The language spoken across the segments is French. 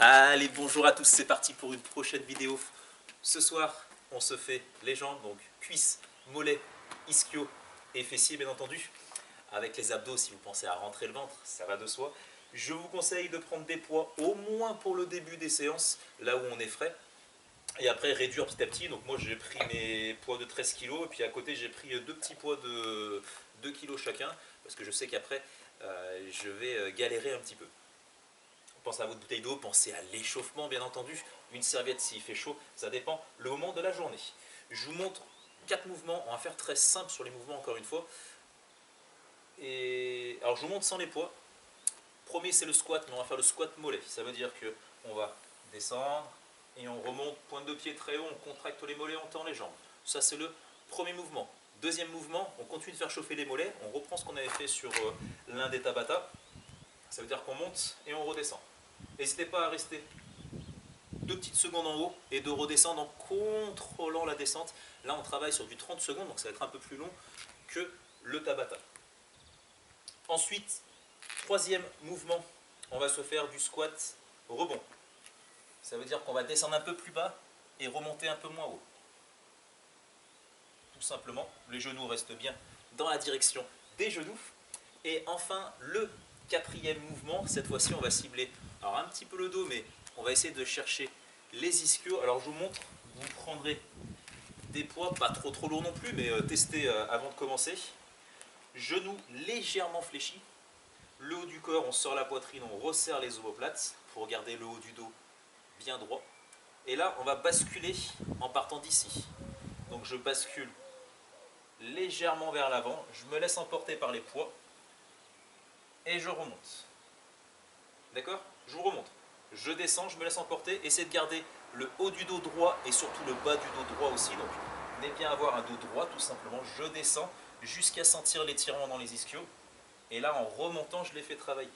Allez, bonjour à tous, c'est parti pour une prochaine vidéo. Ce soir, on se fait les jambes, donc cuisses, mollets, ischio et fessiers bien entendu. Avec les abdos, si vous pensez à rentrer le ventre, ça va de soi. Je vous conseille de prendre des poids au moins pour le début des séances, là où on est frais. Et après réduire petit à petit. Donc moi j'ai pris mes poids de 13 kg et puis à côté j'ai pris deux petits poids de 2 kg chacun. Parce que je sais qu'après je vais galérer un petit peu. Pensez à votre bouteille d'eau, pensez à l'échauffement bien entendu, une serviette s'il fait chaud, ça dépend le moment de la journée. Je vous montre 4 mouvements, on va faire très simple sur les mouvements encore une fois. Et alors je vous montre sans les poids. Premier c'est le squat, mais on va faire le squat mollet, ça veut dire que on va descendre et on remonte, pointe de pied très haut, on contracte les mollets, on tend les jambes. Ça c'est le premier mouvement. Deuxième mouvement, on continue de faire chauffer les mollets, on reprend ce qu'on avait fait sur l'un des Tabata. Ça veut dire qu'on monte et on redescend. N'hésitez pas à rester 2 petites secondes en haut et de redescendre en contrôlant la descente. Là on travaille sur du 30 secondes, donc ça va être un peu plus long que le Tabata. Ensuite, troisième mouvement, on va se faire du squat rebond. Ça veut dire qu'on va descendre un peu plus bas et remonter un peu moins haut. Tout simplement, les genoux restent bien dans la direction des genoux. Et enfin, le quatrième mouvement, cette fois-ci on va cibler alors un petit peu le dos, mais on va essayer de chercher les ischios. Alors je vous montre, vous prendrez des poids, pas trop lourds non plus, mais testez avant de commencer. Genoux légèrement fléchis, le haut du corps, on sort la poitrine, on resserre les omoplates pour garder le haut du dos bien droit. Et là on va basculer en partant d'ici. Donc je bascule légèrement vers l'avant, je me laisse emporter par les poids et je remonte. D'accord? Je vous remonte. Je descends, je me laisse emporter, essayez de garder le haut du dos droit et surtout le bas du dos droit aussi. Donc venez bien avoir un dos droit tout simplement. Je descends jusqu'à sentir l'étirement dans les ischios. Et là en remontant, je les fais travailler.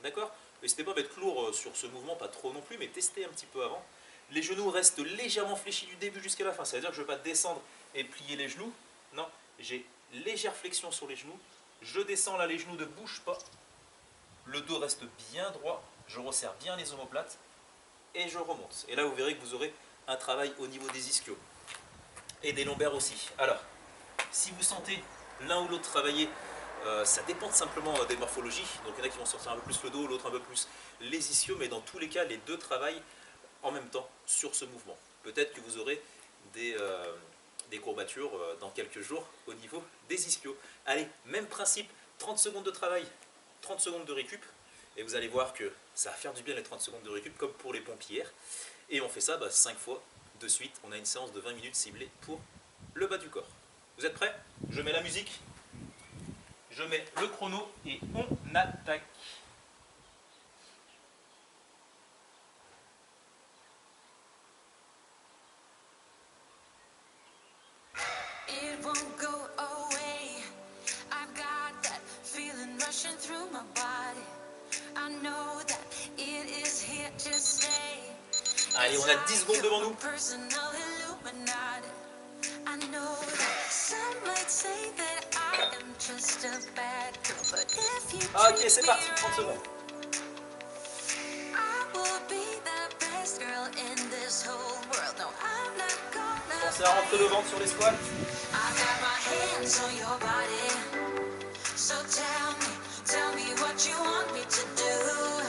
D'accord? N'hésitez pas à mettre lourd sur ce mouvement, pas trop non plus, mais testez un petit peu avant. Les genoux restent légèrement fléchis du début jusqu'à la fin. Ça veut dire que je ne vais pas descendre et plier les genoux. Non, j'ai légère flexion sur les genoux. Je descends là, les genoux ne bougent pas. Le dos reste bien droit. Je resserre bien les omoplates et je remonte. Et là, vous verrez que vous aurez un travail au niveau des ischios et des lombaires aussi. Alors, si vous sentez l'un ou l'autre travailler, ça dépend simplement des morphologies. Donc, il y en a qui vont sortir un peu plus le dos, l'autre un peu plus les ischios, mais dans tous les cas, les deux travaillent en même temps sur ce mouvement. Peut-être que vous aurez des courbatures dans quelques jours au niveau des ischios. Allez, même principe, 30 secondes de travail, 30 secondes de récup. Et vous allez voir que ça va faire du bien les 30 secondes de récup, comme pour les pompes hier. Et on fait ça 5 fois de suite. On a une séance de 20 minutes ciblée pour le bas du corps. Vous êtes prêts? Je mets la musique, je mets le chrono et on attaque. It won't go away. I've got that feeling rushing through my body. I know that it is here to stay. Allez, on a 10 secondes devant nous. Personal illuminati. I know that some might say that I am just a bad girl, but if you Ok, c'est parti, 30 secondes. I will be the best girl in this whole world. No, I'm not gonna. Pensez à rentrer le ventre sur les squats. I got my hands on your body. So tell me what you want me to do.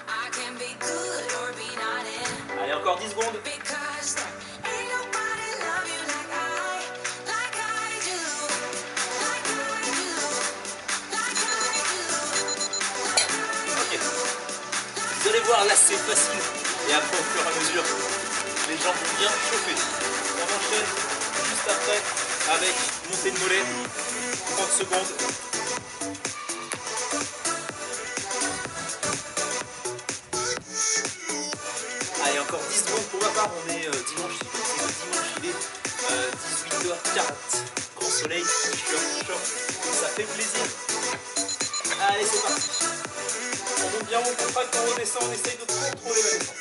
I can be good or be naughty. Allez, encore 10 secondes. Because there ain't nobody love you like I do. Like I do. Like I do. Ok. Vous allez voir, là c'est facile. Et après, au fur et à mesure, les jambes vont bien chauffer. On enchaîne juste après avec montée de mollet. 30 secondes. Allez, encore 10 secondes pour ma part. On est dimanche, il est 18h40. Grand soleil, t-shirt, short. Ça fait plaisir. Allez, c'est parti. On monte bien, on contracte, on redescend, on essaye de contrôler la descente.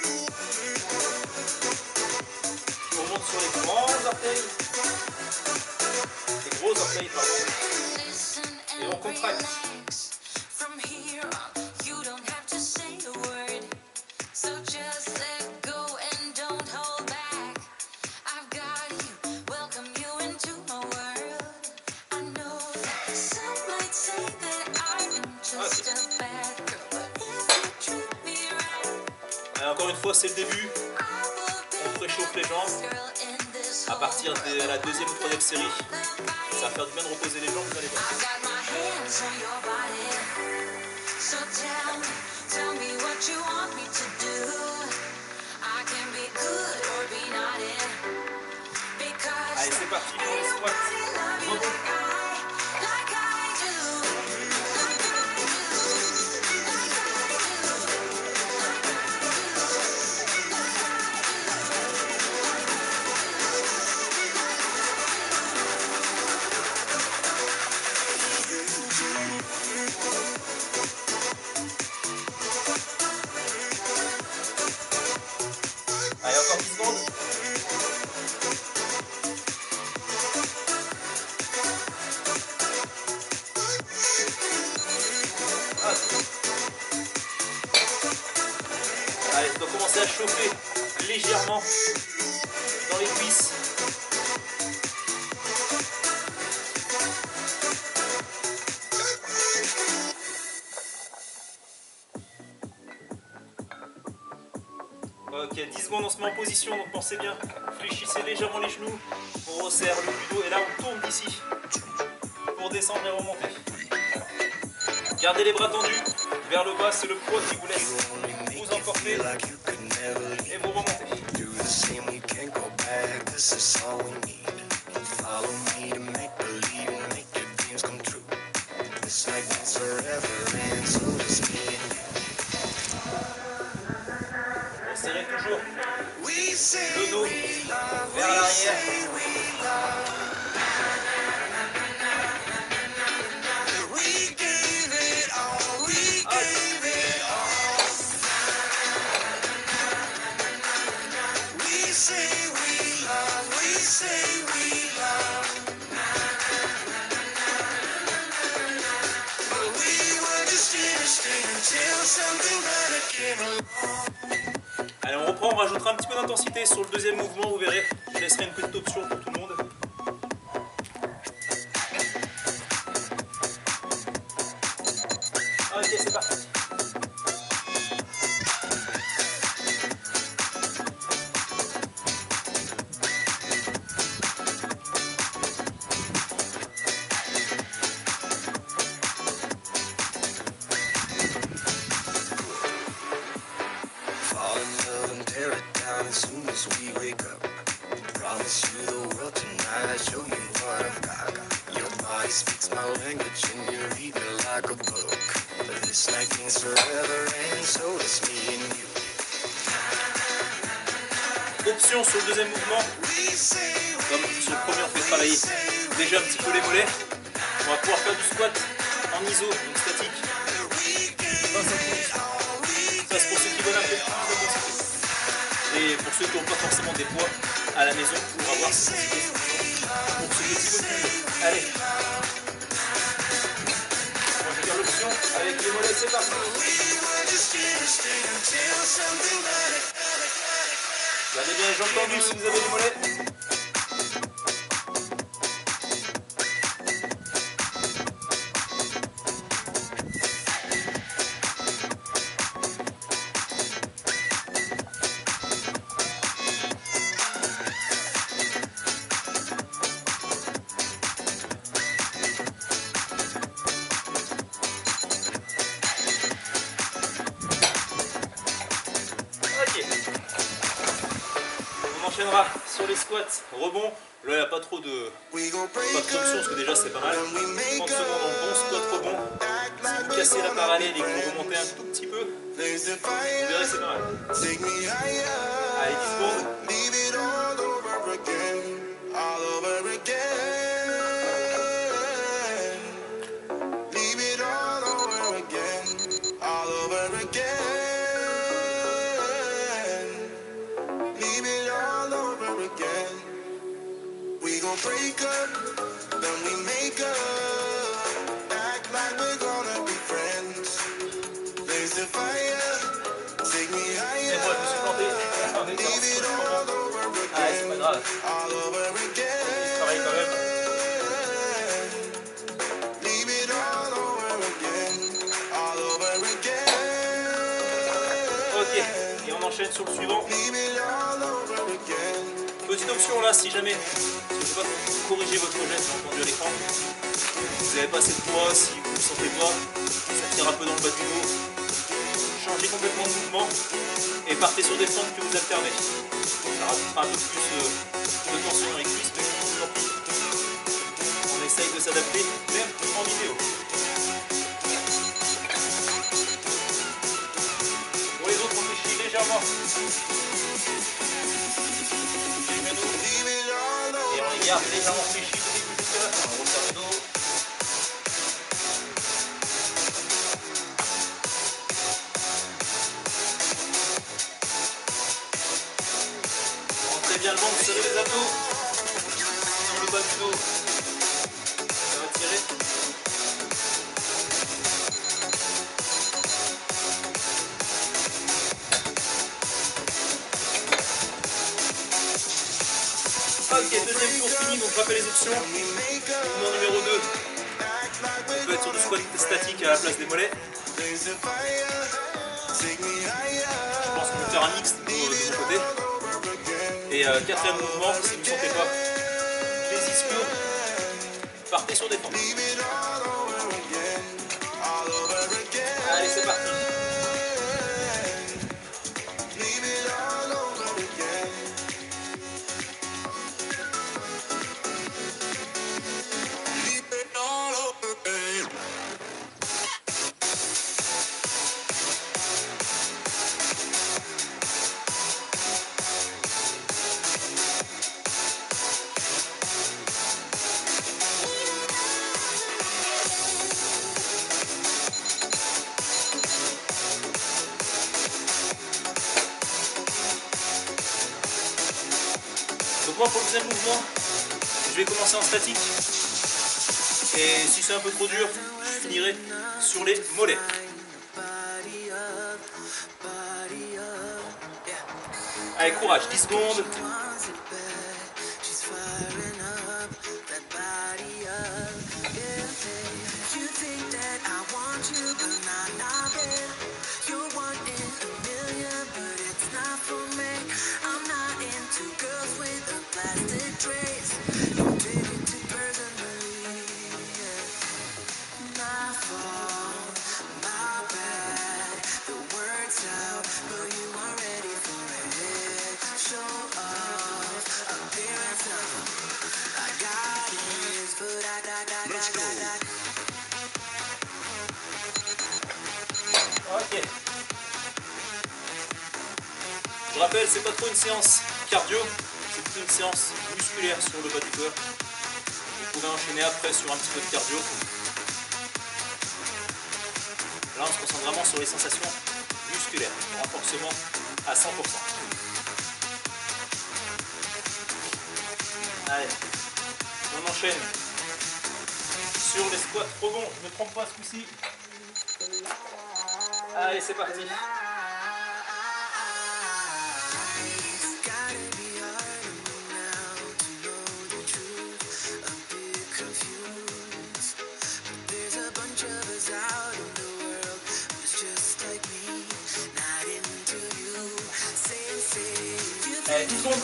On monte sur les grands orteils. Les gros orteils, pardon. Et on contracte. From here on, you don't have to say a word. So just Encore une fois, c'est le début. On préchauffe les jambes. À partir de la deuxième ou troisième série, ça va faire du bien de reposer les jambes, vous allez voir. Allez, c'est parti pour les squats. Allez, encore 10 secondes. Ah. Allez, je dois commencer à chauffer légèrement dans les cuisses. Ok, 10 secondes, on se met en position, donc pensez bien, fléchissez légèrement les genoux, on resserre le budo et là on tourne d'ici pour descendre et remonter. Gardez les bras tendus vers le bas, c'est le poids qui vous laisse vous emporter et vous remontez. Serrez toujours le dos vers l'arrière. Allez, on reprend, on rajoutera un petit peu d'intensité sur le deuxième mouvement, vous verrez. Je laisserai une petite option pour tout le monde. Ok, c'est parti. As soon as we wake up, promise you the world tonight. Show you what I've got. Your body speaks my language and you read me like a book. This night means forever and so does me and you. Option sur le deuxième mouvement. Comme sur le premier, on fait travailler déjà un petit peu les mollets. On va pouvoir faire du squat en iso, donc statique. Ça c'est pour ceux qui veulent un peu plus d'intensité. Et pour ceux qui n'ont pas forcément des poids à la maison pour avoir ce pour ce petit volume. Allez. On va faire l'option avec les mollets, c'est parti. Gardez bien les jambes tendues si vous avez les mollets. Sur les squats, rebond, là il n'y a pas trop d'options parce que déjà c'est pas mal. 30 secondes en bon squat rebond. Si vous cassez la parallèle et que vous remontez un tout petit peu, vous verrez c'est pas mal. Allez, 10 secondes. Break up, then we make up. Act like we're gonna be friends. Blaze the fire, take me higher. Et moi je me suis planté. Leave it all over again. Ah, c'est pas grave. All over again. Je travaille quand même. Leave it all over again. All over again. Ok, Et on enchaîne sur le suivant. Petite option là, si jamais vous ne pouvez pas corriger votre geste entendu à l'écran, vous n'avez pas assez de poids, si vous ne le sentez pas, ça tire un peu dans le bas du dos, changez complètement de mouvement et partez sur des fentes que vous alternez. Ça rajoutera un peu plus de tension dans les cuisses, mais tant pis. On essaye de s'adapter même en vidéo. Pour les autres, on fléchit légèrement les genoux et on les garde légèrement fléchis du début jusqu'à la fin. On resserre le dos. Rentrez bien le ventre, serrez les abdos. Sur le bas du dos, ça va tirer. Ok, deuxième tour fini, donc rappel les options. Mouvement numéro 2, on peut être sur du squat statique à la place des mollets. Je pense qu'on peut faire un mix de mon côté. Et quatrième mouvement, si vous ne sentez pas les ischios, partez sur des fentes. Allez, c'est parti. Donc moi pour le deuxième mouvement, je vais commencer en statique. Et si c'est un peu trop dur, je finirai sur les mollets. Allez, courage, 10 secondes. Ok. Je rappelle, c'est pas trop une séance cardio, c'est plutôt une séance musculaire sur le bas du corps. Vous pouvez enchaîner après sur un petit peu de cardio. Là, on se concentre vraiment sur les sensations musculaires, renforcement à 100%. Allez, on enchaîne sur les squats rebonds. Je ne me trompe pas ce coup-ci. Allez, c'est parti. Allez, 10 secondes.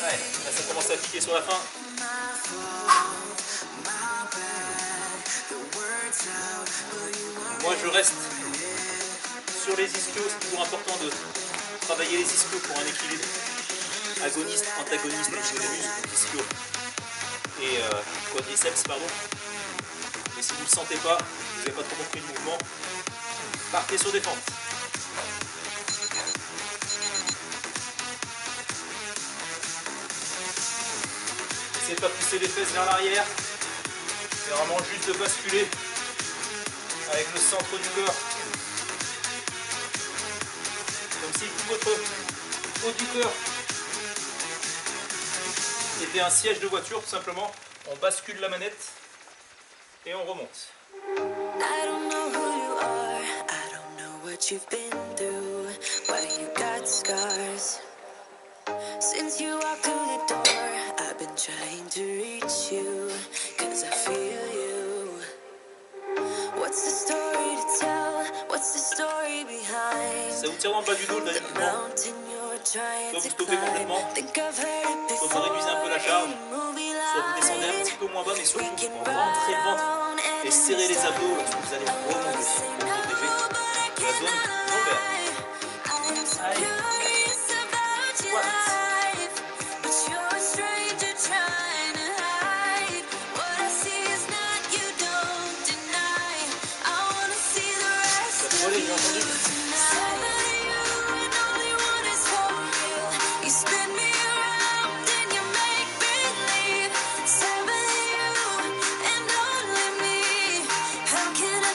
Ouais, là ça commence à piquer sur la fin. Moi je reste sur les ischios, c'est toujours important de travailler les ischios pour un équilibre agoniste, antagoniste au niveau des muscles, donc ischios et quadriceps, pardon. Mais si vous ne le sentez pas, vous n'avez pas trop compris le mouvement, partez sur des fentes. N'essayez pas de pousser les fesses vers l'arrière, c'est vraiment juste de basculer avec le centre du corps. Comme si tout votre haut du corps était un siège de voiture, tout simplement. On bascule la manette et on remonte. I don't know who you are, I don't know what you've been through, why you got scars. Since since you walked through the door, I've been trying to reach you, 'cause I feel you. What's the story to tell? What's the story behind Ça vous tire en bas du dos le the mouvement. mountain you're trying Soit vous to stoppez complètement, climb? Think I've heard it soit vous réduisez un peu la charge, before. soit vous descendez un petit peu moins bas, mais surtout rentrez le ventre et serrez les abdos lorsque vous allez remonter pour protéger la zone lombaire. Allez. What? Ça te j'ai entendu.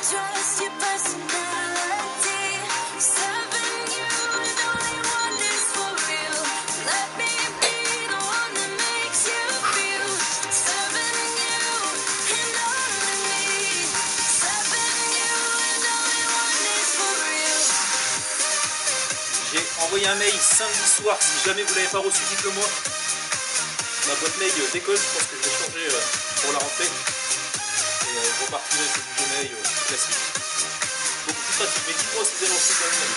Trust your personality. Seven, you and only one is for real. Let me be the one that makes you feel. Seven, you and only me. Seven, you and only one is for real. J'ai envoyé un mail samedi soir, si jamais vous ne l'avez pas reçu, dites-le moi. Ma boîte mail décolle, je pense que je vais changer pour la rentrée. Et je repartirai sur du Gmail classique. Beaucoup plus pratique, mais dites-moi si vous avez reçu le mail.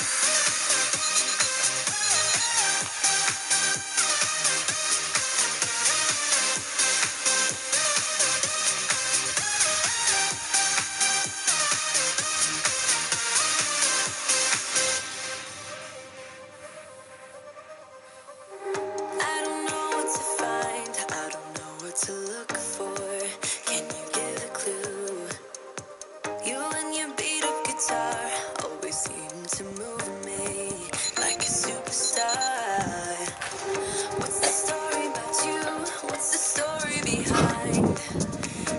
I don't know what to find, I don't know what to look for. Can you give a clue? You and your beat up guitar always seem to move me like a superstar. What's the story about you? What's the story behind?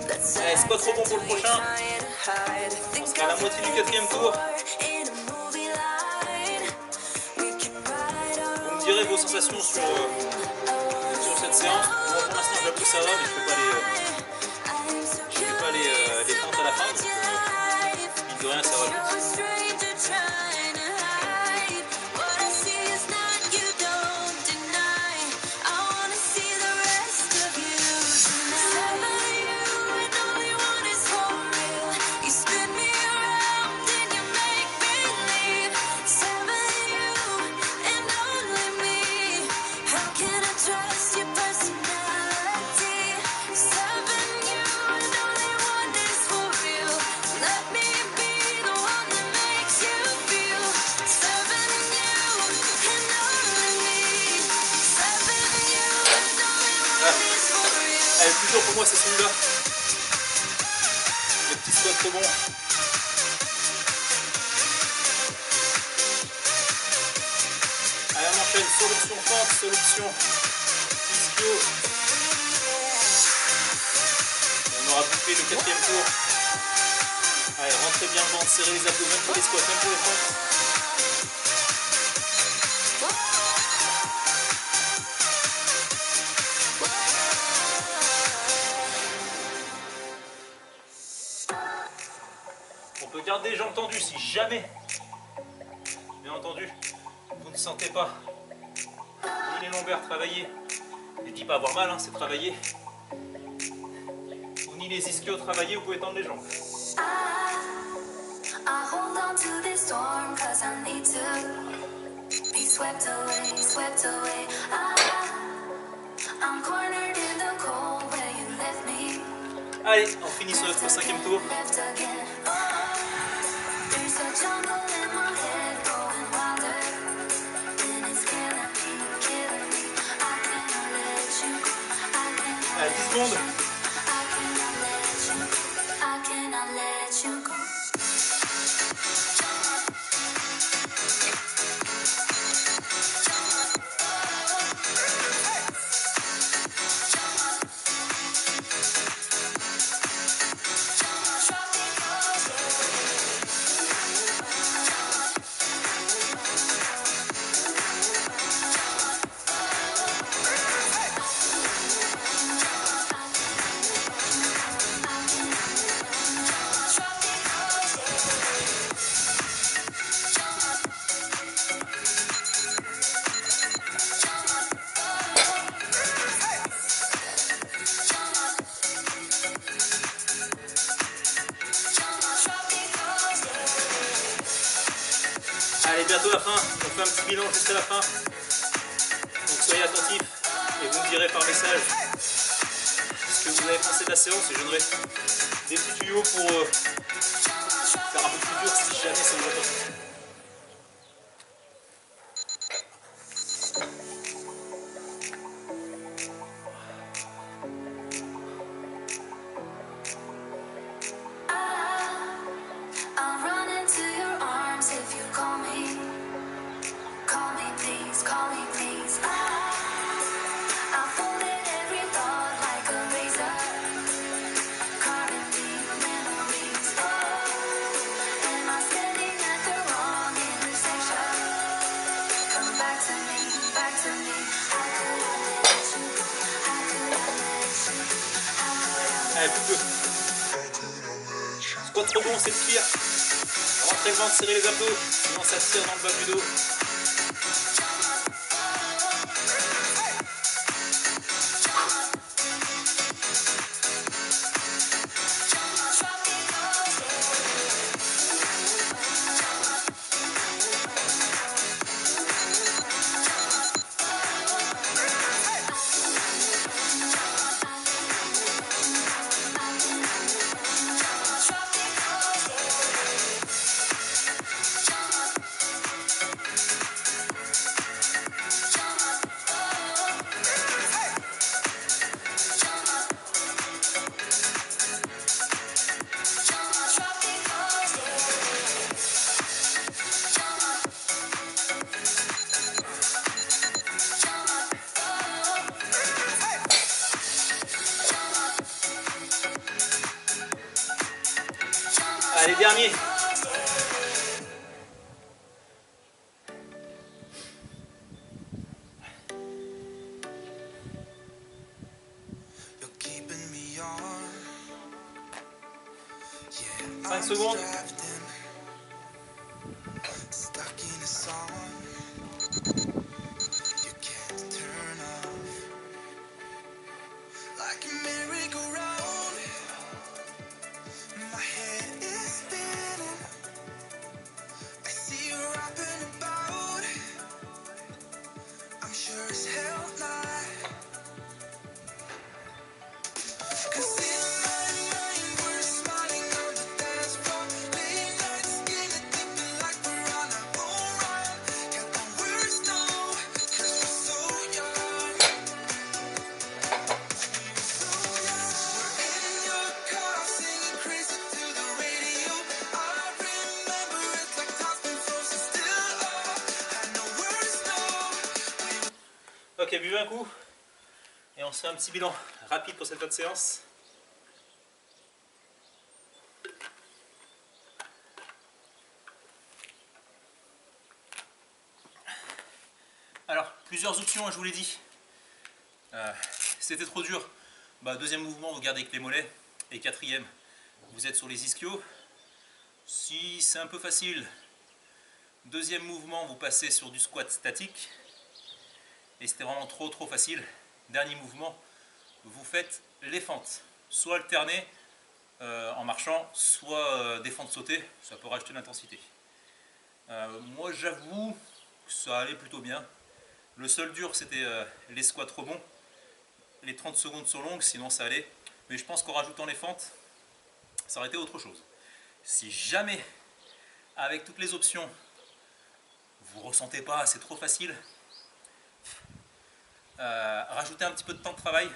That's Allez, c'est pas trop bon pour le prochain. On sera à la moitié du quatrième tour. Vous me direz vos sensations sur cette séance. Moi, pour l'instant, j'avoue que ça va, mais je fais pas les fentes à la fin. Donc, mine de rien, ça rajoute. Trust your personality. Seven, you and only one is for real. Let me be the one that makes you feel. Seven, you and only me. Seven, you and only one is for real. Allez, le plus dur pour moi, c'est celui-là. Le petit squat trop bon. Allez, on enchaîne. Solution fente, solution ischio. Et on aura bouclé le quatrième tour. Allez, rentrez bien le ventre, serrez les abdos, même pour les squats, même pour les fentes. On peut garder jambes tendues si jamais, bien entendu, vous ne sentez pas ni les lombaires travailler. Je dis pas avoir mal, hein, c'est travailler. Ou ni les ischios travailler, vous pouvez tendre les jambes. I hold on to this storm 'cause I need to be swept away, swept away. I'm cornered in the cold where you left me. Allez, on finit sur notre cinquième tour. Left again. Oh, there's a jungle in my head going wilder. And it's killing me. I cannot let you go. Allez, 10 secondes. I cannot let you go. I cannot let you go. bientôt la fin, on fait un petit bilan juste à la fin. Donc soyez attentifs et vous me direz par message ce que vous avez pensé de la séance et je donnerai des petits tuyaux pour faire un peu plus dur si jamais ça vous intéresse. I'll run into your arms if you call me. Call me please, call me please. I'll fold in every thought like a razor, carving deep memories. Oh, am I standing at the wrong intersection? Come back to me, back to me. How could I let you go? How could I let you go? How could I Allez, plus peu. Squat trop bon, c'est le pire. Rentrez le ventre, serrez les abdos, sinon ça tire dans le bas du dos. Allez, dernier. You're keeping me on. Yeah, 5 I'm secondes. drafting, stuck in a song. You can't turn off like a merry-go-round. My head is spinning. I see you rapping about. I'm sure as hell not. 'Cause in my mind we're smiling on the dance floor, late night skinny dipping like we're on our own run. Can't the words know, 'cause we're so young. We're in your car singing crazy to the radio. I remember it like time's been frozen still. Oh, I know words know. Ok, buvez un coup. Et on se fait un petit bilan rapide pour cette fin de séance. Alors, plusieurs options, je vous l'ai dit. C'était trop dur. Bah, deuxième mouvement, vous gardez avec les mollets. Et quatrième, vous êtes sur les ischios. Si c'est un peu facile, deuxième mouvement, vous passez sur du squat statique. Et c'était vraiment trop facile. Dernier mouvement, vous faites les fentes. Soit alterner en marchant, soit des fentes sautées. Ça peut rajouter de l'intensité. Moi, j'avoue que ça allait plutôt bien. Le seul dur, c'était les squats rebonds. Les 30 secondes sont longues, sinon ça allait. Mais je pense qu'en rajoutant les fentes, ça aurait été autre chose. Si jamais, avec toutes les options, vous ne ressentez pas, c'est trop facile, rajoutez un petit peu de temps de travail.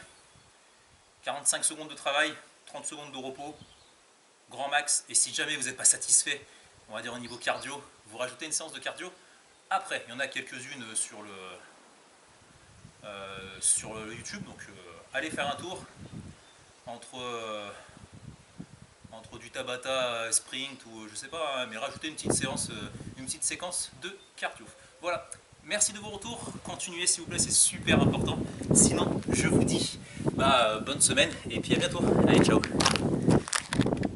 45 secondes de travail, 30 secondes de repos, grand max. Et si jamais vous n'êtes pas satisfait, on va dire au niveau cardio, vous rajoutez une séance de cardio. Après, il y en a quelques-unes sur le YouTube, donc allez faire un tour entre du Tabata sprint ou je sais pas, hein, mais rajoutez une petite séance, une petite séquence de cardio. Voilà, merci de vos retours, continuez s'il vous plaît, c'est super important. Sinon, je vous dis bonne semaine et puis à bientôt. Allez, ciao.